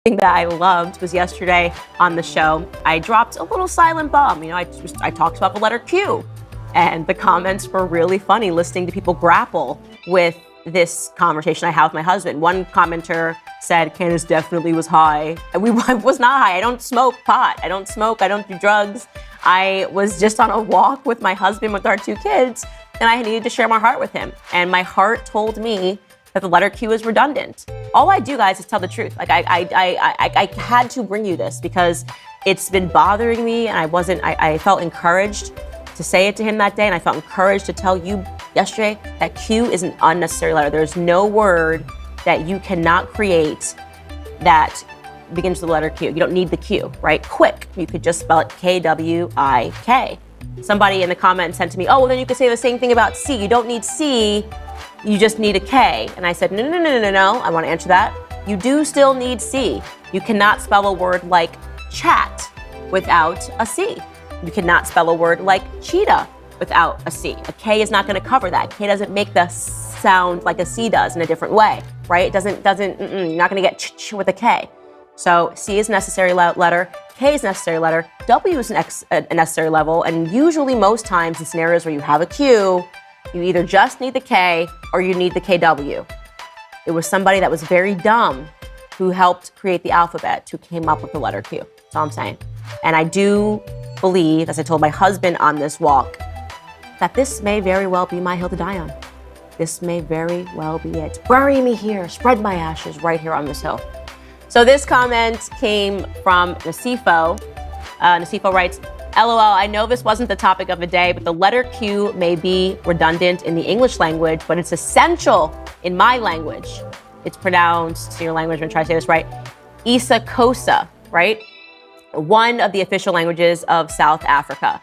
thing that I loved was yesterday on the show, I dropped a little silent bomb. I talked about the letter Q, and the comments were really funny listening to people grapple with this conversation I have with my husband. One commenter said, Candace definitely was high. And I was not high. I don't smoke pot. I don't smoke. I don't do drugs. I was just on a walk with my husband with our two kids, and I needed to share my heart with him. And my heart told me that the letter Q is redundant. All I do, guys, is tell the truth. I had to bring you this because it's been bothering me, and I felt encouraged to say it to him that day, and I felt encouraged to tell you yesterday that Q is an unnecessary letter. There's no word that you cannot create that begins with the letter Q. You don't need the Q, right? Quick. You could just spell it Kwik. Somebody in the comments said to me, oh, well, then you could say the same thing about C. You don't need C. You just need a K. And I said, no. I want to answer that. You do still need C. You cannot spell a word like chat without a C. You cannot spell a word like cheetah without a C. A K is not going to cover that. K doesn't make the sound like a C does in a different way, right? It doesn't, you're not going to get ch with a K. So C is necessary letter, K is necessary letter, W is a necessary level, and usually most times in scenarios where you have a Q, you either just need the K or you need the KW. It was somebody that was very dumb who helped create the alphabet who came up with the letter Q. That's all I'm saying. And I do believe, as I told my husband on this walk, that this may very well be my hill to die on. This may very well be it. Bury me here, spread my ashes right here on this hill. So this comment came from Nasifo. Nasifo writes, LOL, I know this wasn't the topic of the day, but the letter Q may be redundant in the English language, but it's essential in my language. It's pronounced, in your language, I'm going to try to say this right, isiXhosa, right? One of the official languages of South Africa.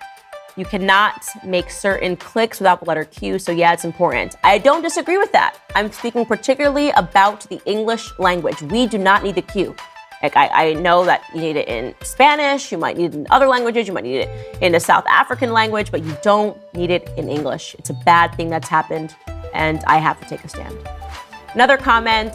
You cannot make certain clicks without the letter Q, so yeah, it's important. I don't disagree with that. I'm speaking particularly about the English language. We do not need the Q. Like I know that you need it in Spanish, you might need it in other languages, you might need it in a South African language, but you don't need it in English. It's a bad thing that's happened, and I have to take a stand. Another comment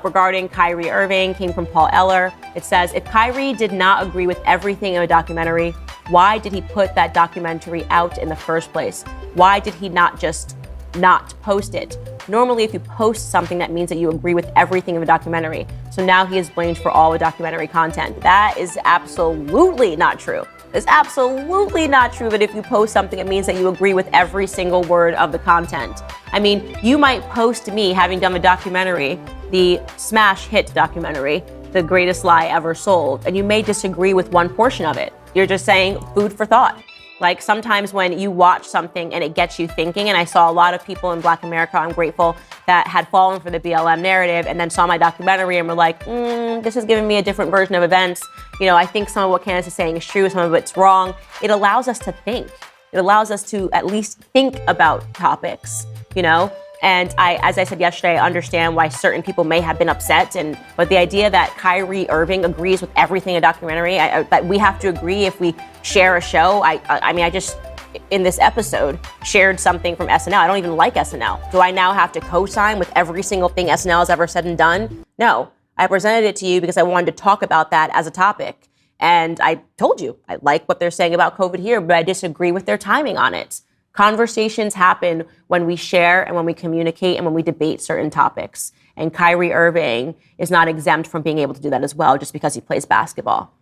regarding Kyrie Irving came from Paul Eller. It says, if Kyrie did not agree with everything in a documentary, why did he put that documentary out in the first place? Why did he not just not post it? Normally, if you post something, that means that you agree with everything in the documentary. So now he is blamed for all the documentary content. That is absolutely not true. It's absolutely not true that if you post something, it means that you agree with every single word of the content. I mean, you might post me having done the documentary, the smash hit documentary, The Greatest Lie Ever Sold, and you may disagree with one portion of it. You're just saying food for thought. Like sometimes when you watch something and it gets you thinking, and I saw a lot of people in Black America, I'm grateful, that had fallen for the BLM narrative and then saw my documentary and were like, this is giving me a different version of events. You know, I think some of what Candace is saying is true, some of it's wrong. It allows us to think. It allows us to at least think about topics, you know? And as I said yesterday, I understand why certain people may have been upset. But the idea that Kyrie Irving agrees with everything in a documentary, that we have to agree if we share a show. I mean, I just, in this episode, shared something from SNL. I don't even like SNL. Do I now have to co-sign with every single thing SNL has ever said and done? No. I presented it to you because I wanted to talk about that as a topic. And I told you, I like what they're saying about COVID here, but I disagree with their timing on it. Conversations happen when we share and when we communicate and when we debate certain topics. And Kyrie Irving is not exempt from being able to do that as well just because he plays basketball.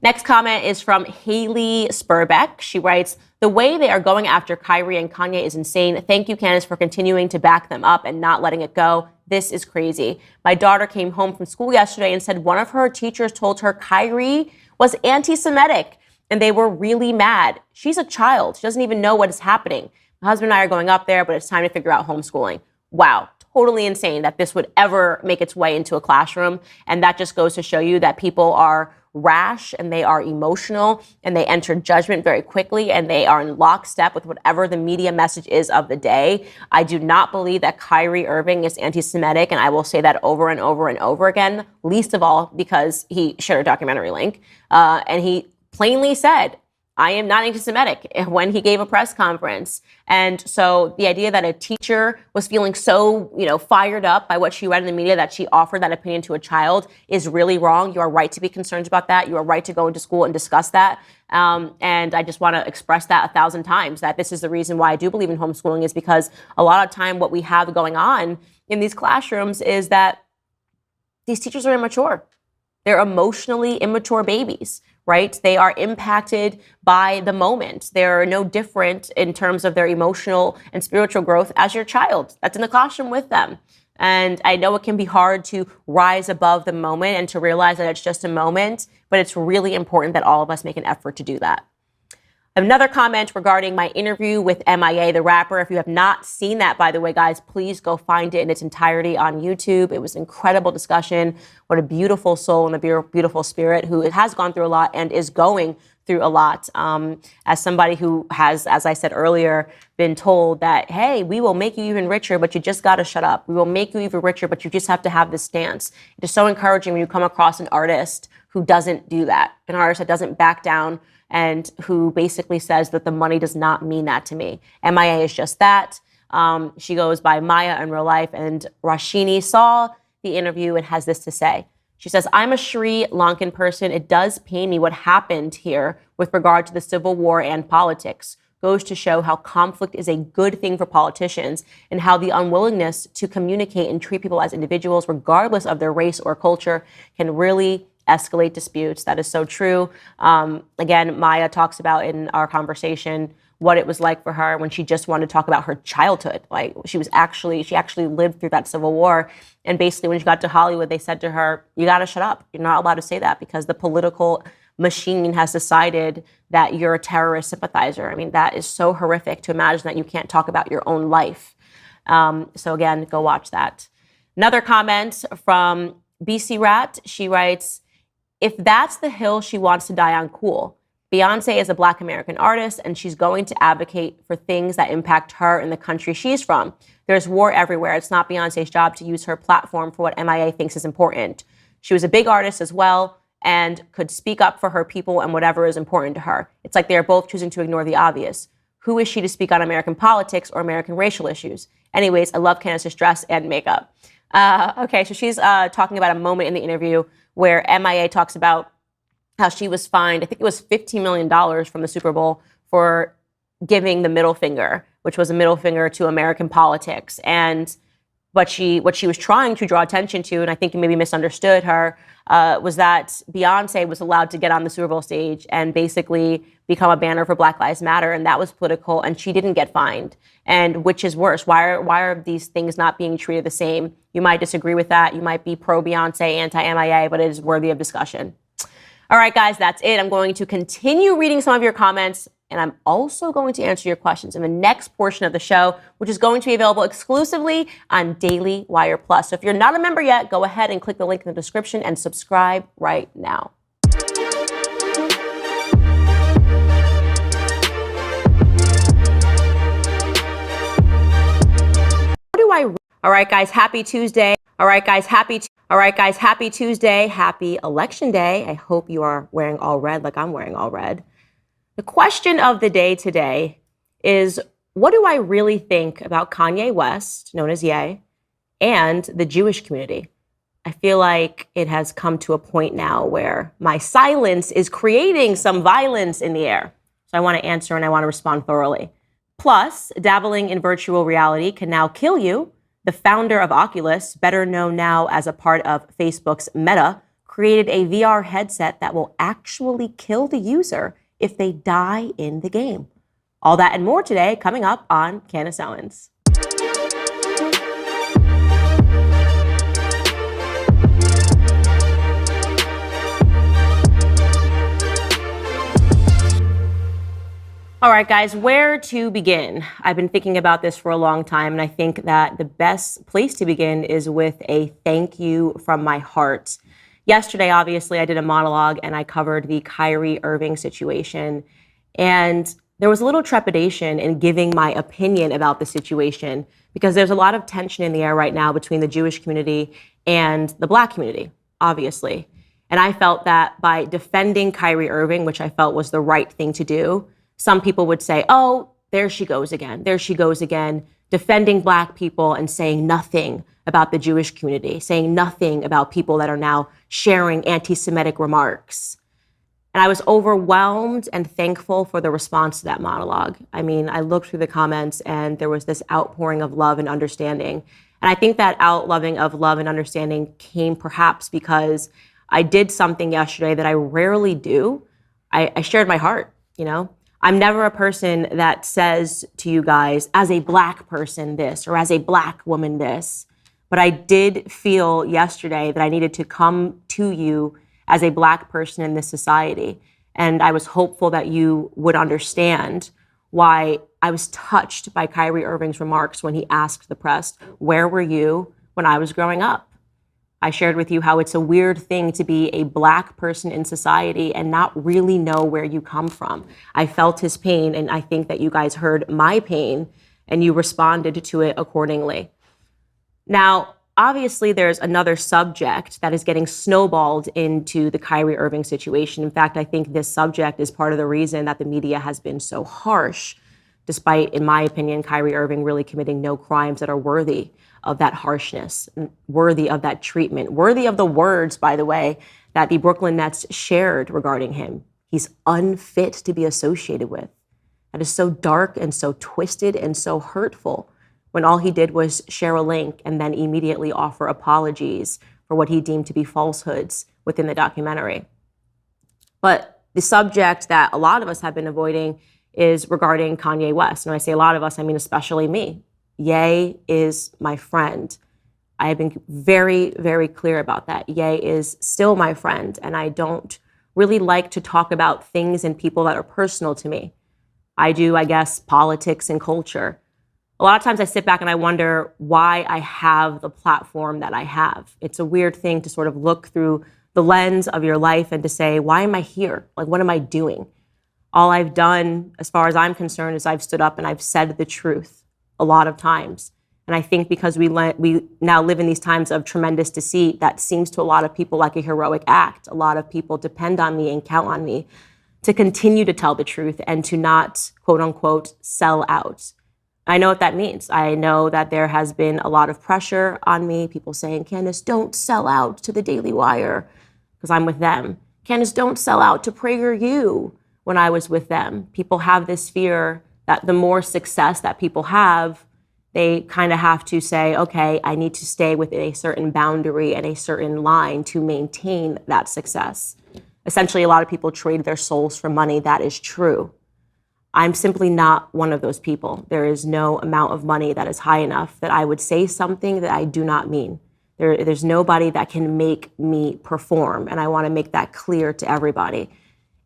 Next comment is from Haley Spurbeck. She writes, the way they are going after Kyrie and Kanye is insane. Thank you, Candace, for continuing to back them up and not letting it go. This is crazy. My daughter came home from school yesterday and said one of her teachers told her Kyrie was anti-Semitic. And they were really mad. She's a child. She doesn't even know what is happening. My husband and I are going up there, but it's time to figure out homeschooling. Wow, totally insane that this would ever make its way into a classroom. And that just goes to show you that people are rash and they are emotional and they enter judgment very quickly and they are in lockstep with whatever the media message is of the day. I do not believe that Kyrie Irving is anti-Semitic, and I will say that over and over and over again, least of all because he shared a documentary link. And he plainly said, I am not anti-Semitic when he gave a press conference. And so the idea that a teacher was feeling so, fired up by what she read in the media that she offered that opinion to a child is really wrong. You are right to be concerned about that. You are right to go into school and discuss that. And I just want to express that 1,000 times, that this is the reason why I do believe in homeschooling, is because a lot of time what we have going on in these classrooms is that these teachers are immature. They're emotionally immature babies, right? They are impacted by the moment. They're no different in terms of their emotional and spiritual growth as your child that's in the classroom with them. And I know it can be hard to rise above the moment and to realize that it's just a moment, but it's really important that all of us make an effort to do that. Another comment regarding my interview with MIA, the rapper. If you have not seen that, by the way, guys, please go find it in its entirety on YouTube. It was an incredible discussion. What a beautiful soul and a beautiful spirit who has gone through a lot and is going through a lot. As somebody who has, as I said earlier, been told that, hey, we will make you even richer, but you just got to shut up. We will make you even richer, but you just have to have this stance. It is so encouraging when you come across an artist who doesn't do that, an artist that doesn't back down, and who basically says that the money does not mean that to me. MIA is just that. She goes by Maya in real life, and Rashini saw the interview and has this to say. She says, I'm a Sri Lankan person. It does pain me what happened here with regard to the civil war and politics. Goes to show how conflict is a good thing for politicians and how the unwillingness to communicate and treat people as individuals, regardless of their race or culture, can really escalate disputes. That is so true. Again, Maya talks about in our conversation what it was like for her when she just wanted to talk about her childhood. Like she actually lived through that civil war. And basically when she got to Hollywood, they said to her, you got to shut up. You're not allowed to say that because the political machine has decided that you're a terrorist sympathizer. I mean, that is so horrific to imagine that you can't talk about your own life. So again, go watch that. Another comment from BC Rat. She writes, if that's the hill she wants to die on, cool. Beyonce is a Black American artist, and she's going to advocate for things that impact her and the country she's from. There's war everywhere. It's not Beyonce's job to use her platform for what MIA thinks is important. She was a big artist as well and could speak up for her people and whatever is important to her. It's like they're both choosing to ignore the obvious. Who is she to speak on American politics or American racial issues? Anyways, I love Candace's dress and makeup. Okay, so she's talking about a moment in the interview where MIA talks about how she was fined, I think it was $15 million from the Super Bowl for giving the middle finger, which was a middle finger to American politics. And what she was trying to draw attention to, and I think you maybe misunderstood her, was that Beyonce was allowed to get on the Super Bowl stage and basically become a banner for Black Lives Matter, and that was political, and she didn't get fined. And which is worse? Why are these things not being treated the same? You might disagree with that. You might be pro-Beyonce, anti-MIA, but it is worthy of discussion. All right, guys, that's it. I'm going to continue reading some of your comments, and I'm also going to answer your questions in the next portion of the show, which is going to be available exclusively on Daily Wire Plus. So if you're not a member yet, go ahead and click the link in the description and subscribe right now. All right, guys, happy Tuesday. Happy Tuesday. Happy Election Day. I hope you are wearing all red like I'm wearing all red. The question of the day today is, what do I really think about Kanye West, known as Ye, and the Jewish community? I feel like it has come to a point now where my silence is creating some violence in the air. So I want to answer and I want to respond thoroughly. Plus, dabbling in virtual reality can now kill you. The founder of Oculus, better known now as a part of Facebook's Meta, created a VR headset that will actually kill the user if they die in the game. All that and more today coming up on Candace Owens. All right, guys, where to begin? I've been thinking about this for a long time, and I think that the best place to begin is with a thank you from my heart. Yesterday, obviously, I did a monologue and I covered the Kyrie Irving situation. And there was a little trepidation in giving my opinion about the situation because there's a lot of tension in the air right now between the Jewish community and the Black community, obviously. And I felt that by defending Kyrie Irving, which I felt was the right thing to do, some people would say, oh, there she goes again. There she goes again, defending Black people and saying nothing about the Jewish community, saying nothing about people that are now sharing anti-Semitic remarks. And I was overwhelmed and thankful for the response to that monologue. I mean, I looked through the comments and there was this outpouring of love and understanding. And I think that outloving of love and understanding came perhaps because I did something yesterday that I rarely do. I shared my heart, you know? I'm never a person that says to you guys, as a Black person this, or as a Black woman this. But I did feel yesterday that I needed to come to you as a Black person in this society. And I was hopeful that you would understand why I was touched by Kyrie Irving's remarks when he asked the press, where were you when I was growing up? I shared with you how it's a weird thing to be a Black person in society and not really know where you come from. I felt his pain, and I think that you guys heard my pain, and you responded to it accordingly. Now, obviously, there's another subject that is getting snowballed into the Kyrie Irving situation. In fact, I think this subject is part of the reason that the media has been so harsh, despite, in my opinion, Kyrie Irving really committing no crimes that are worthy of that harshness, worthy of that treatment, worthy of the words, by the way, that the Brooklyn Nets shared regarding him. He's unfit to be associated with. That is so dark and so twisted and so hurtful, when all he did was share a link and then immediately offer apologies for what he deemed to be falsehoods within the documentary. But the subject that a lot of us have been avoiding is regarding Kanye West. And when I say a lot of us, I mean especially me. Ye is my friend. I have been very, very clear about that. Ye is still my friend, and I don't really like to talk about things and people that are personal to me. I do, I guess, politics and culture. A lot of times I sit back and I wonder why I have the platform that I have. It's a weird thing to sort of look through the lens of your life and to say, why am I here? Like, what am I doing? All I've done, as far as I'm concerned, is I've stood up and I've said the truth a lot of times. And I think because we now live in these times of tremendous deceit, that seems to a lot of people like a heroic act. A lot of people depend on me and count on me to continue to tell the truth and to not, quote unquote, sell out. I know what that means. I know that there has been a lot of pressure on me, people saying, Candace, don't sell out to the Daily Wire, because I'm with them. Candace, don't sell out to PragerU, when I was with them. People have this fear that the more success that people have, they kind of have to say, okay, I need to stay within a certain boundary and a certain line to maintain that success. Essentially, a lot of people trade their souls for money. That is true. I'm simply not one of those people. There is no amount of money that is high enough that I would say something that I do not mean. There's nobody that can make me perform, and I want to make that clear to everybody.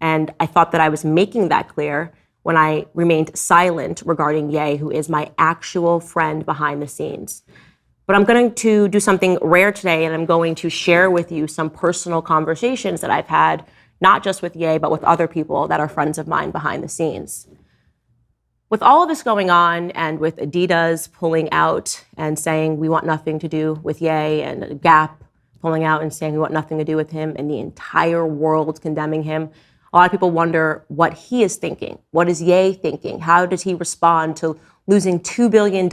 And I thought that I was making that clear when I remained silent regarding Ye, who is my actual friend behind the scenes. But I'm going to do something rare today, and I'm going to share with you some personal conversations that I've had, not just with Ye, but with other people that are friends of mine behind the scenes. With all of this going on, and with Adidas pulling out and saying we want nothing to do with Ye, and Gap pulling out and saying we want nothing to do with him, and the entire world condemning him, a lot of people wonder what he is thinking. What is Ye thinking? How does he respond to losing $2 billion,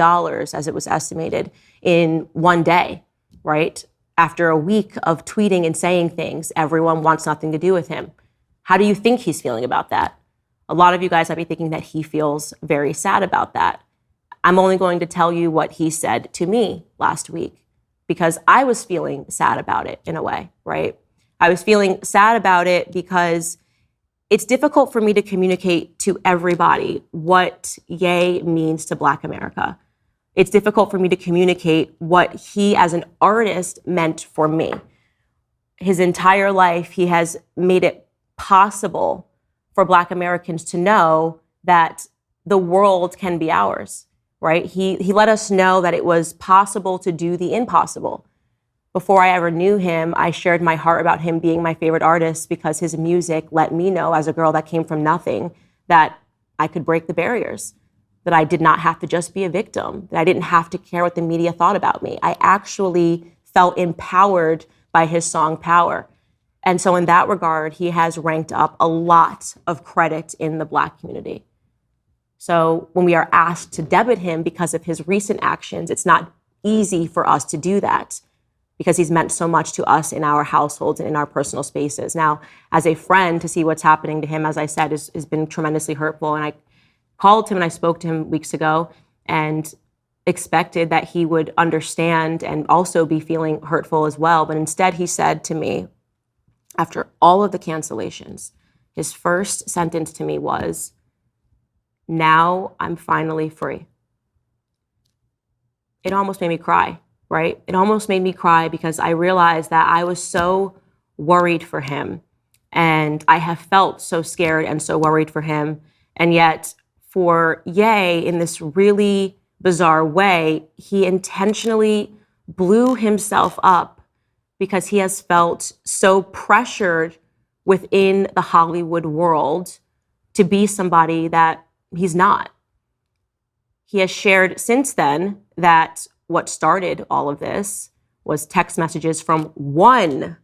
as it was estimated, in one day, right? After a week of tweeting and saying things, everyone wants nothing to do with him. How do you think he's feeling about that? A lot of you guys might be thinking that he feels very sad about that. I'm only going to tell you what he said to me last week, because I was feeling sad about it in a way, right? I was feeling sad about it because it's difficult for me to communicate to everybody what Ye means to Black America. It's difficult for me to communicate what he as an artist meant for me. His entire life, he has made it possible for Black Americans to know that the world can be ours, right? He let us know that it was possible to do the impossible. Before I ever knew him, I shared my heart about him being my favorite artist because his music let me know, as a girl that came from nothing, that I could break the barriers, that I did not have to just be a victim, that I didn't have to care what the media thought about me. I actually felt empowered by his song Power. And so in that regard, he has ranked up a lot of credit in the Black community. So when we are asked to debit him because of his recent actions, it's not easy for us to do that because he's meant so much to us in our households and in our personal spaces. Now, as a friend, to see what's happening to him, as I said, has been tremendously hurtful. And I called him and I spoke to him weeks ago and expected that he would understand and also be feeling hurtful as well. But instead, he said to me, after all of the cancellations, his first sentence to me was, "Now I'm finally free." It almost made me cry, right? It almost made me cry because I realized that I was so worried for him and I have felt so scared and so worried for him. And yet for Ye, in this really bizarre way, he intentionally blew himself up because he has felt so pressured within the Hollywood world to be somebody that he's not. He has shared since then that what started all of this was text messages from one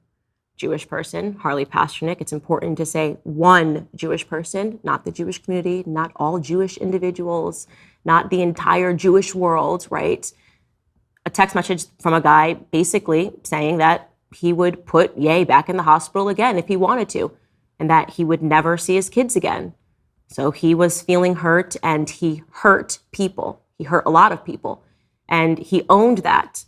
Jewish person, Harley Pasternak. It's important to say one Jewish person, not the Jewish community, not all Jewish individuals, not the entire Jewish world, right? A text message from a guy basically saying that he would put Ye back in the hospital again if he wanted to, and that he would never see his kids again. So he was feeling hurt and he hurt people. He hurt a lot of people. And he owned that.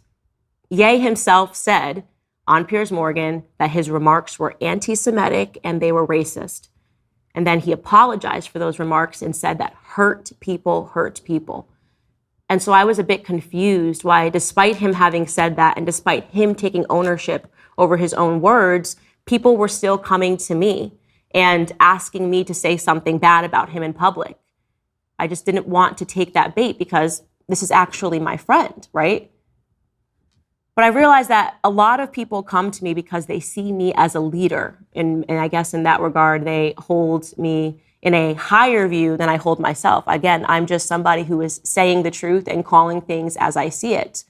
Ye himself said on Piers Morgan that his remarks were anti-Semitic and they were racist. And then he apologized for those remarks and said that hurt people hurt people. And so I was a bit confused why, despite him having said that and despite him taking ownership over his own words, people were still coming to me and asking me to say something bad about him in public. I just didn't want to take that bait because this is actually my friend, right? But I realized that a lot of people come to me because they see me as a leader. And I guess in that regard, they hold me in a higher view than I hold myself. Again, I'm just somebody who is saying the truth and calling things as I see it.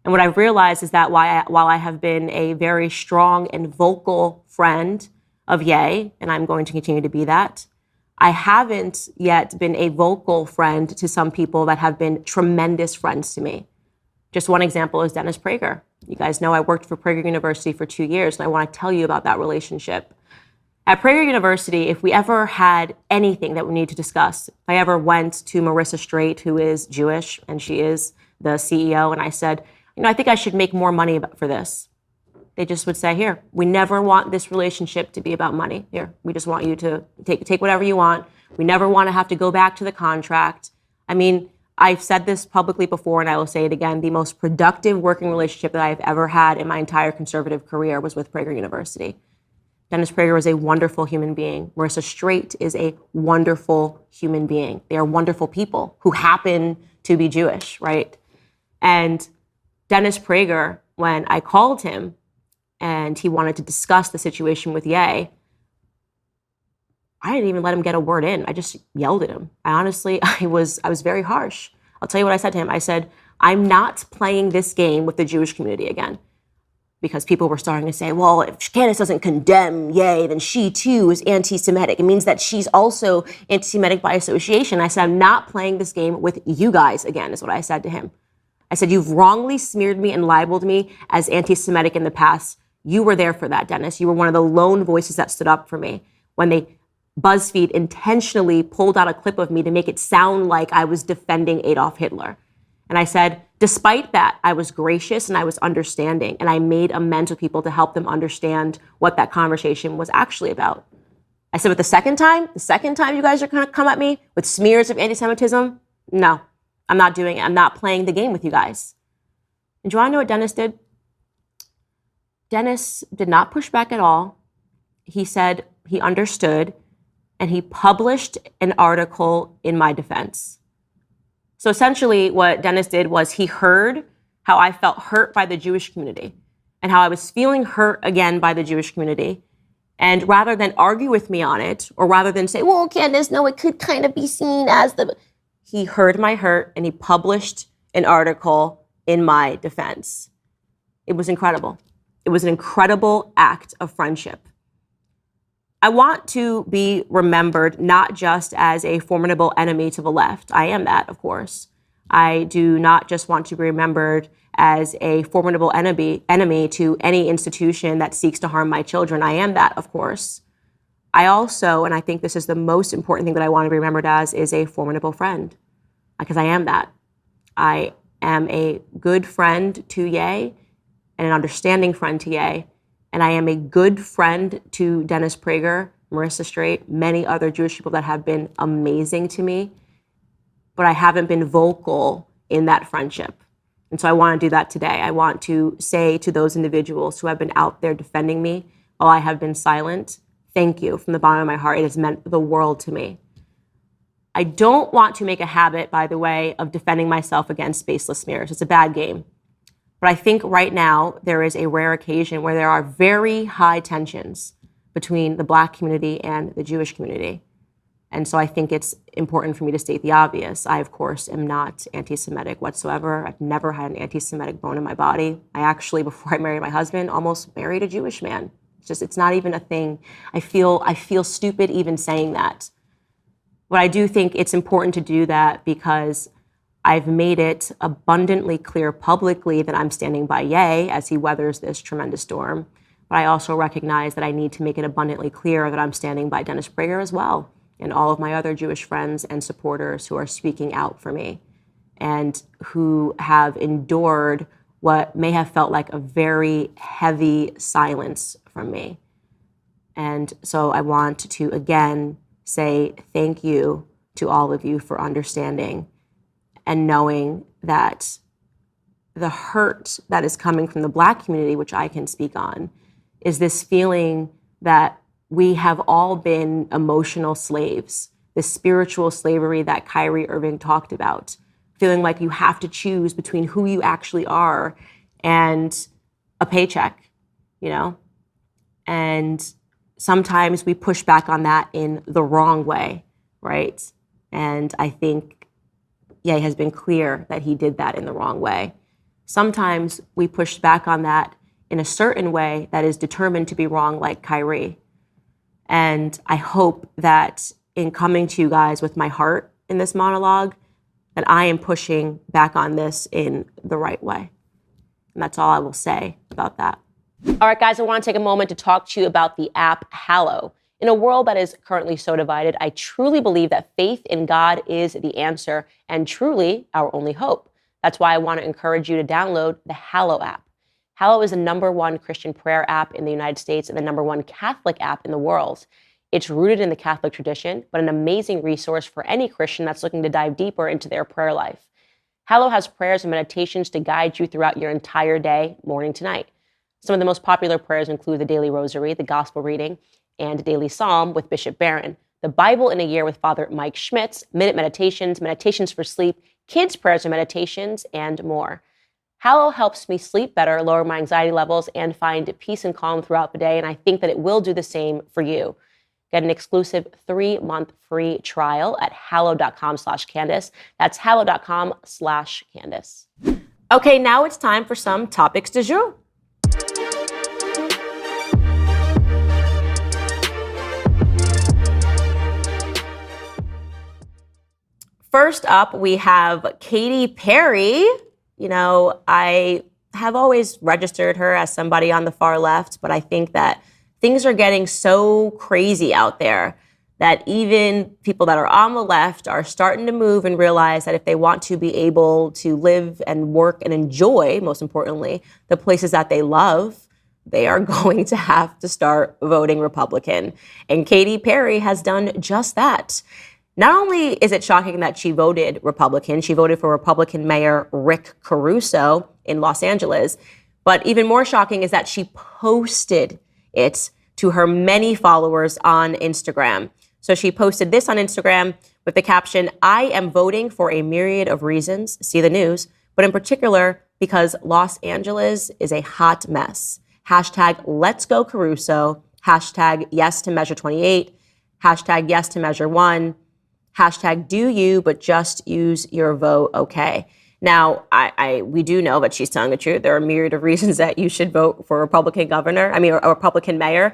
And what I've realized is that while I have been a very strong and vocal friend of Ye, and I'm going to continue to be that, I haven't yet been a vocal friend to some people that have been tremendous friends to me. Just one example is Dennis Prager. You guys know I worked for Prager University for 2 years, and I want to tell you about that relationship. At Prager University, if we ever had anything that we need to discuss, if I ever went to Marissa Straight, who is Jewish, and she is the CEO, and I said, I think I should make more money for this. They just would say, here, we never want this relationship to be about money. Here, we just want you to take whatever you want. We never want to have to go back to the contract. I mean, I've said this publicly before, and I will say it again. The most productive working relationship that I've ever had in my entire conservative career was with Prager University. Dennis Prager is a wonderful human being. Marissa Straight is a wonderful human being. They are wonderful people who happen to be Jewish, right? And Dennis Prager, when I called him and he wanted to discuss the situation with Ye, I didn't even let him get a word in. I just yelled at him. I was very harsh. I'll tell you what I said to him. I said, I'm not playing this game with the Jewish community again. Because people were starting to say, well, if Candace doesn't condemn Ye, then she too is anti-Semitic. It means that she's also anti-Semitic by association. I said, I'm not playing this game with you guys again, is what I said to him. I said, you've wrongly smeared me and libeled me as anti-Semitic in the past. You were there for that, Dennis. You were one of the lone voices that stood up for me when BuzzFeed intentionally pulled out a clip of me to make it sound like I was defending Adolf Hitler. And I said, despite that, I was gracious and I was understanding, and I made amends with people to help them understand what that conversation was actually about. I said, but the second time you guys are going to come at me with smears of anti-Semitism, no, I'm not doing it. I'm not playing the game with you guys. And do you want to know what Dennis did? Dennis did not push back at all. He said he understood, and he published an article in my defense. So essentially what Dennis did was he heard how I felt hurt by the Jewish community and how I was feeling hurt again by the Jewish community. And rather than argue with me on it, or rather than say, well, Candace, no, it could kind of be seen as he heard my hurt and he published an article in my defense. It was incredible. It was an incredible act of friendship. I want to be remembered not just as a formidable enemy to the left. I am that, of course. I do not just want to be remembered as a formidable enemy to any institution that seeks to harm my children. I am that, of course. I also, and I think this is the most important thing that I want to be remembered as, is a formidable friend, because I am that. I am a good friend to Ye and an understanding friend to Ye. And I am a good friend to Dennis Prager, Marissa Straight, many other Jewish people that have been amazing to me. But I haven't been vocal in that friendship. And so I want to do that today. I want to say to those individuals who have been out there defending me while I have been silent, thank you from the bottom of my heart. It has meant the world to me. I don't want to make a habit, by the way, of defending myself against baseless smears. It's a bad game. But I think right now there is a rare occasion where there are very high tensions between the Black community and the Jewish community. And so I think it's important for me to state the obvious. I, of course, am not anti-Semitic whatsoever. I've never had an anti-Semitic bone in my body. I actually, before I married my husband, almost married a Jewish man. It's not even a thing. I feel stupid even saying that. But I do think it's important to do that because I've made it abundantly clear publicly that I'm standing by Ye as he weathers this tremendous storm. But I also recognize that I need to make it abundantly clear that I'm standing by Dennis Prager as well, and all of my other Jewish friends and supporters who are speaking out for me and who have endured what may have felt like a very heavy silence from me. And so I want to, again, say thank you to all of you for understanding and knowing that the hurt that is coming from the Black community, which I can speak on, is this feeling that we have all been emotional slaves, the spiritual slavery that Kyrie Irving talked about, feeling like you have to choose between who you actually are and a paycheck, you know? And sometimes we push back on that in the wrong way, right? And I think Ye has been clear that he did that in the wrong way. Sometimes we push back on that in a certain way that is determined to be wrong, like Kyrie. And I hope that in coming to you guys with my heart in this monologue, that I am pushing back on this in the right way. And that's all I will say about that. All right, guys, I want to take a moment to talk to you about the app Hallow. In a world that is currently so divided, I truly believe that faith in God is the answer and truly our only hope. That's why I want to encourage you to download the Hallow app. Hallow is the #1 Christian prayer app in the United States and the #1 Catholic app in the world. It's rooted in the Catholic tradition, but an amazing resource for any Christian that's looking to dive deeper into their prayer life. Hallow has prayers and meditations to guide you throughout your entire day, morning to night. Some of the most popular prayers include the Daily Rosary, the Gospel Reading, and Daily Psalm with Bishop Barron, the Bible in a Year with Father Mike Schmitz, Minute Meditations, Meditations for Sleep, Kids Prayers and Meditations, and more. Hallow helps me sleep better, lower my anxiety levels, and find peace and calm throughout the day, and I think that it will do the same for you. Get an exclusive 3-month free trial at hallow.com/Candace. That's hallow.com/Candace. Okay, now it's time for some topics du jour. First up, we have Katy Perry. You know, I have always registered her as somebody on the far left, but I think that things are getting so crazy out there that even people that are on the left are starting to move and realize that if they want to be able to live and work and enjoy, most importantly, the places that they love, they are going to have to start voting Republican. And Katy Perry has done just that. Not only is it shocking that she voted Republican, she voted for Republican Mayor Rick Caruso in Los Angeles, but even more shocking is that she posted it to her many followers on Instagram. So she posted this on Instagram with the caption, "I am voting for a myriad of reasons, see the news, but in particular because Los Angeles is a hot mess. Hashtag let's go Caruso, hashtag yes to Measure 28, hashtag yes to Measure 1, hashtag do you, but just use your vote, okay." Now, we do know that she's telling the truth. There are a myriad of reasons that you should vote for a Republican governor, a Republican mayor.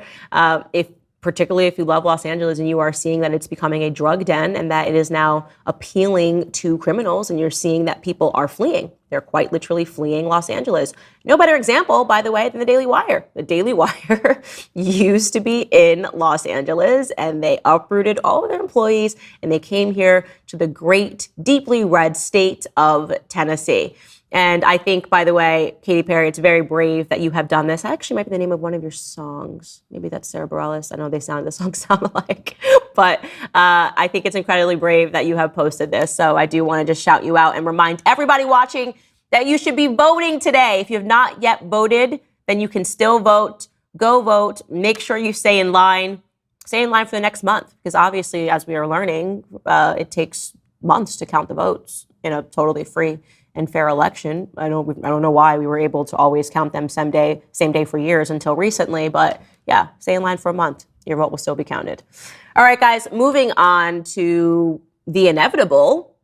If particularly if you love Los Angeles and you are seeing that it's becoming a drug den and that it is now appealing to criminals, and you're seeing that people are fleeing. They're quite literally fleeing Los Angeles. No better example, by the way, than the Daily Wire. The Daily Wire used to be in Los Angeles, and they uprooted all of their employees, and they came here to the great, deeply red state of Tennessee. And I think, by the way, Katy Perry, it's very brave that you have done this. That actually might be the name of one of your songs. Maybe that's Sarah Bareilles. I know the songs sound alike. But I think it's incredibly brave that you have posted this. So I do want to just shout you out and remind everybody watching that you should be voting today. If you have not yet voted, then you can still vote. Go vote. Make sure you stay in line. Stay in line for the next month. Because obviously, as we are learning, it takes months to count the votes in a totally free and fair election. I don't know why we were able to always count them same day for years until recently, but yeah, stay in line for a month. Your vote will still be counted. All right, guys, moving on to the inevitable.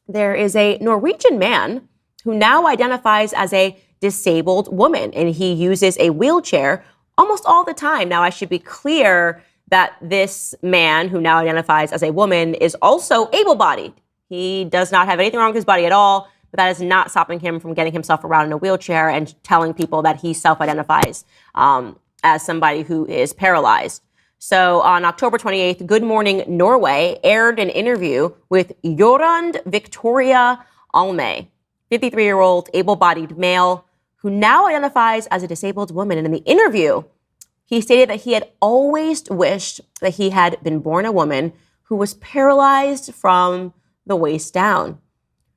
There is a Norwegian man who now identifies as a disabled woman, and he uses a wheelchair almost all the time. Now, I should be clear that this man who now identifies as a woman is also able-bodied. He does not have anything wrong with his body at all, but that is not stopping him from getting himself around in a wheelchair and telling people that he self-identifies as somebody who is paralyzed. So on October 28th, Good Morning Norway aired an interview with Jorund Victoria Alme, 53-year-old able-bodied male who now identifies as a disabled woman. And in the interview, he stated that he had always wished that he had been born a woman who was paralyzed from the waist down.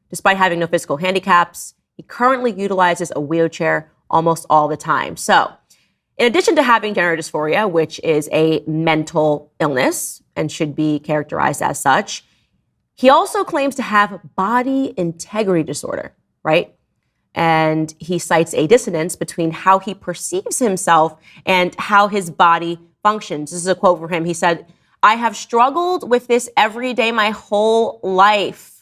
Despite having no physical handicaps, he currently utilizes a wheelchair almost all the time. So, in addition to having gender dysphoria, which is a mental illness and should be characterized as such, he also claims to have body integrity disorder, right? And he cites a dissonance between how he perceives himself and how his body functions. This is a quote from him. He said, "I have struggled with this every day my whole life.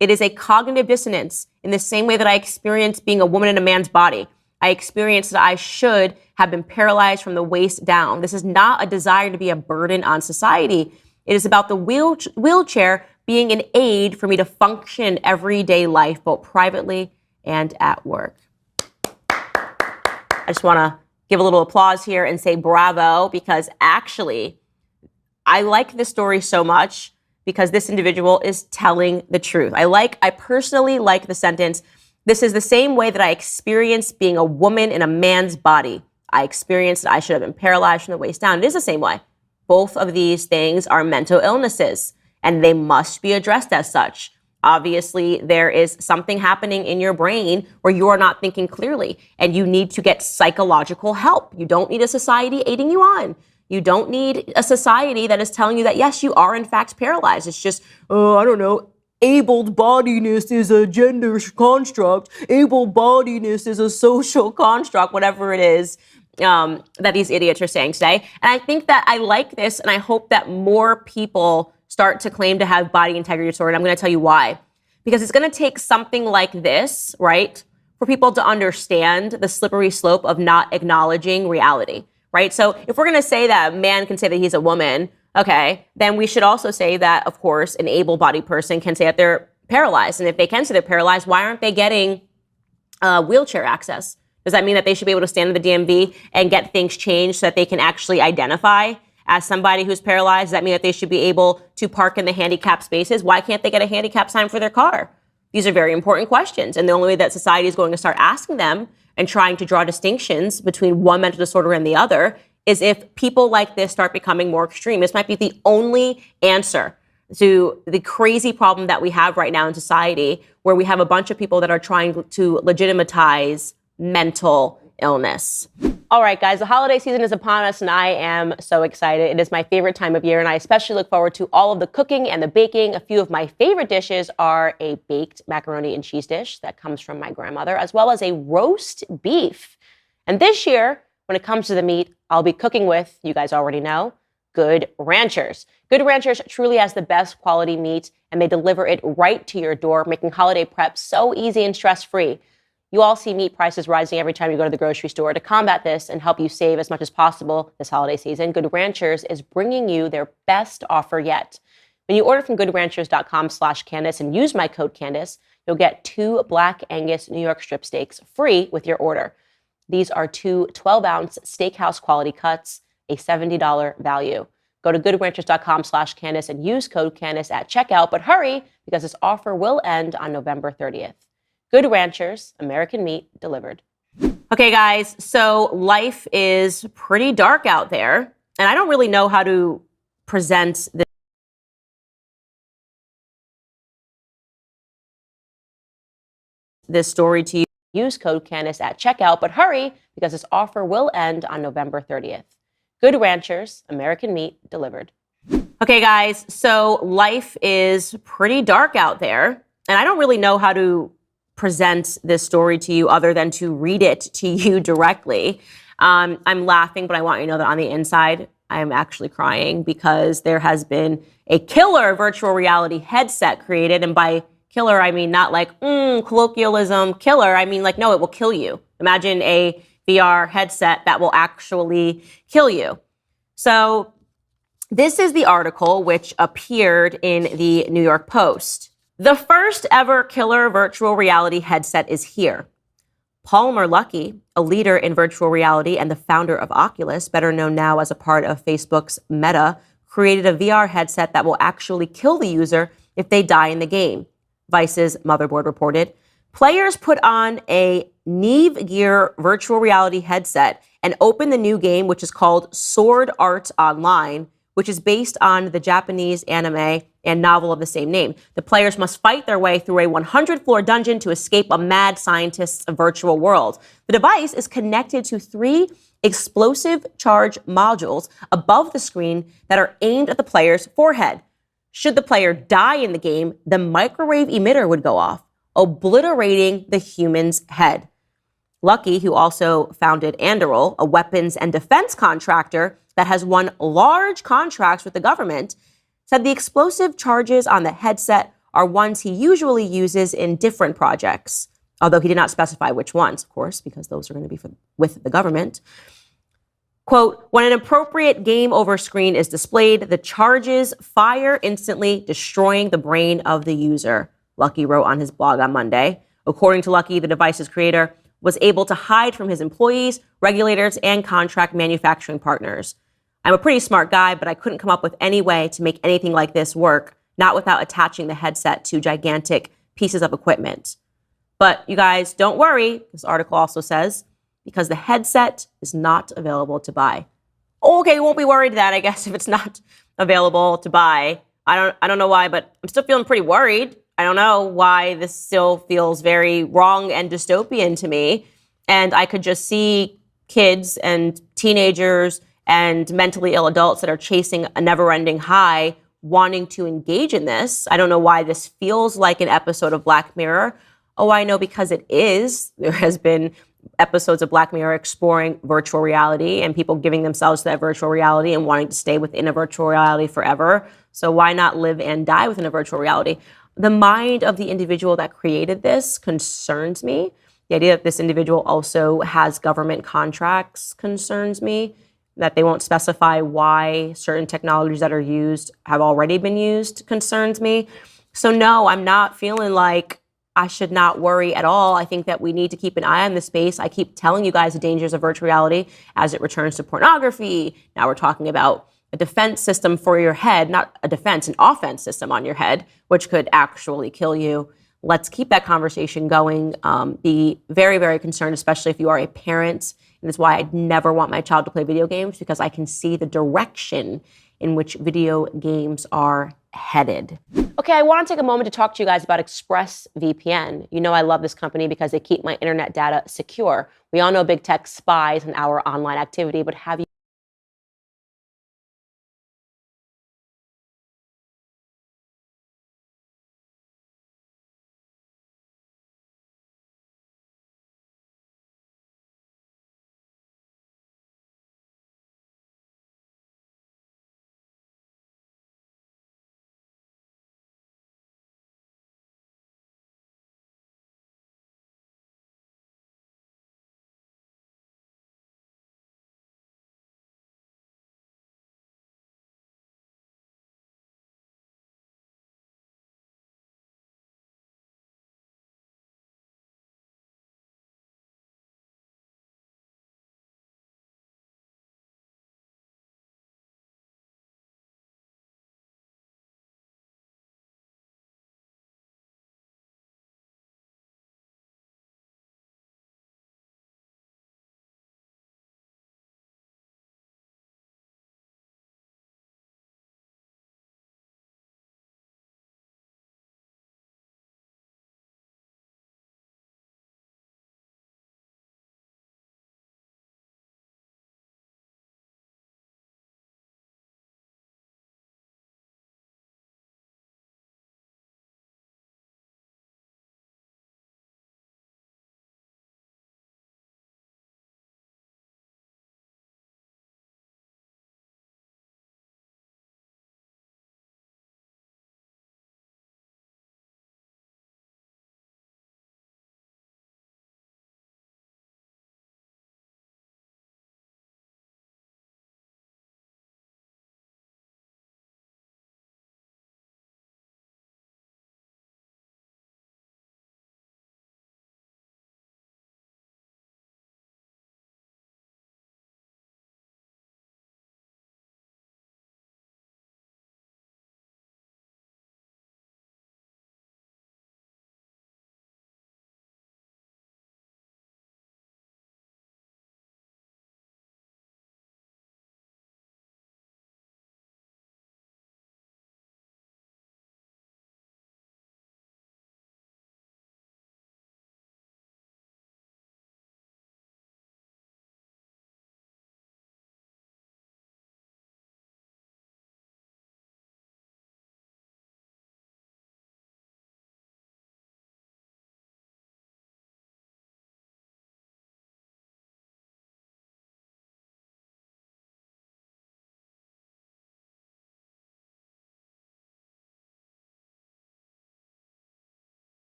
It is a cognitive dissonance in the same way that I experienced being a woman in a man's body. I experienced that I should have been paralyzed from the waist down. This is not a desire to be a burden on society. It is about the wheelchair being an aid for me to function everyday life, both privately and at work." I just want to give a little applause here and say bravo, because actually, I like this story so much because this individual is telling the truth. I personally like the sentence, "This is the same way that I experienced being a woman in a man's body. I experienced that I should have been paralyzed from the waist down." It is the same way. Both of these things are mental illnesses, and they must be addressed as such. Obviously, there is something happening in your brain where you are not thinking clearly, and you need to get psychological help. You don't need a society aiding you on. You don't need a society that is telling you that, yes, you are in fact paralyzed. It's just, I don't know, able-bodiness is a gender construct. Able-bodiness is a social construct, whatever it is that these idiots are saying today. And I think that I like this, and I hope that more people start to claim to have body integrity disorder. And I'm going to tell you why. Because it's going to take something like this, right, for people to understand the slippery slope of not acknowledging reality. Right? So if we're going to say that a man can say that he's a woman, okay, then we should also say that, of course, an able-bodied person can say that they're paralyzed. And if they can say they're paralyzed, why aren't they getting wheelchair access? Does that mean that they should be able to stand in the DMV and get things changed so that they can actually identify as somebody who's paralyzed? Does that mean that they should be able to park in the handicap spaces? Why can't they get a handicap sign for their car? These are very important questions. And the only way that society is going to start asking them and trying to draw distinctions between one mental disorder and the other is if people like this start becoming more extreme. This might be the only answer to the crazy problem that we have right now in society, where we have a bunch of people that are trying to legitimatize mental illness. All right, guys, the holiday season is upon us, and I am so excited. It is my favorite time of year, and I especially look forward to all of the cooking and the baking. A few of my favorite dishes are a baked macaroni and cheese dish that comes from my grandmother, as well as a roast beef. And this year, when it comes to the meat, I'll be cooking with, you guys already know, Good Ranchers. Good Ranchers truly has the best quality meat, and they deliver it right to your door, making holiday prep so easy and stress-free. You all see meat prices rising every time you go to the grocery store. To combat this and help you save as much as possible this holiday season, Good Ranchers is bringing you their best offer yet. When you order from goodranchers.com/Candace and use my code Candace, you'll get 2 Black Angus New York strip steaks free with your order. These are 2 12-ounce steakhouse quality cuts, a $70 value. Go to goodranchers.com/Candace and use code Candace at checkout, but hurry because this offer will end on November 30th. Good Ranchers, American meat delivered. Okay, guys, so life is pretty dark out there, and I don't really know how to present this story to you. Use code Candace at checkout, but hurry because this offer will end on November 30th. Good Ranchers, American meat delivered. Okay, guys, so life is pretty dark out there, and I don't really know how to present this story to you other than to read it to you directly. I'm laughing, but I want you to know that on the inside, I am actually crying because there has been a killer virtual reality headset created. And by killer, I mean not like colloquialism killer. I mean like, no, it will kill you. Imagine a VR headset that will actually kill you. So this is the article which appeared in the New York Post. The first ever killer virtual reality headset is here. Palmer Luckey, a leader in virtual reality and the founder of Oculus, better known now as a part of Facebook's Meta, created a VR headset that will actually kill the user if they die in the game, Vice's Motherboard reported. Players put on a Neve Gear virtual reality headset and open the new game, which is called Sword Art Online, which is based on the Japanese anime and novel of the same name. The players must fight their way through a 100-floor dungeon to escape a mad scientist's virtual world. The device is connected to 3 explosive charge modules above the screen that are aimed at the player's forehead. Should the player die in the game, the microwave emitter would go off, obliterating the human's head. Luckey, who also founded Anduril, a weapons and defense contractor that has won large contracts with the government, said the explosive charges on the headset are ones he usually uses in different projects, although he did not specify which ones, of course, because those are going to be with the government. Quote, when an appropriate game over screen is displayed, the charges fire instantly, destroying the brain of the user, Luckey wrote on his blog on Monday. According to Luckey, the device's creator was able to hide from his employees, regulators, and contract manufacturing partners. I'm a pretty smart guy, but I couldn't come up with any way to make anything like this work, not without attaching the headset to gigantic pieces of equipment. But you guys, don't worry, this article also says, because the headset is not available to buy. Okay, you won't be worried then, I guess, if it's not available to buy. I don't know why, but I'm still feeling pretty worried. I don't know why this still feels very wrong and dystopian to me. And I could just see kids and teenagers and mentally ill adults that are chasing a never-ending high wanting to engage in this. I don't know why this feels like an episode of Black Mirror. Oh, I know, because it is. There has been episodes of Black Mirror exploring virtual reality and people giving themselves to that virtual reality and wanting to stay within a virtual reality forever. So why not live and die within a virtual reality? The mind of the individual that created this concerns me. The idea that this individual also has government contracts concerns me. That they won't specify why certain technologies that are used have already been used concerns me. So no, I'm not feeling like I should not worry at all. I think that we need to keep an eye on this space. I keep telling you guys the dangers of virtual reality as it returns to pornography. Now we're talking about a defense system for your head, not a defense, an offense system on your head, which could actually kill you. Let's keep that conversation going. Be very, very concerned, especially if you are a parent. And that's why I'd never want my child to play video games, because I can see the direction in which video games are headed. Okay, I want to take a moment to talk to you guys about ExpressVPN. You know I love this company because they keep my internet data secure. We all know big tech spies on our online activity, but have you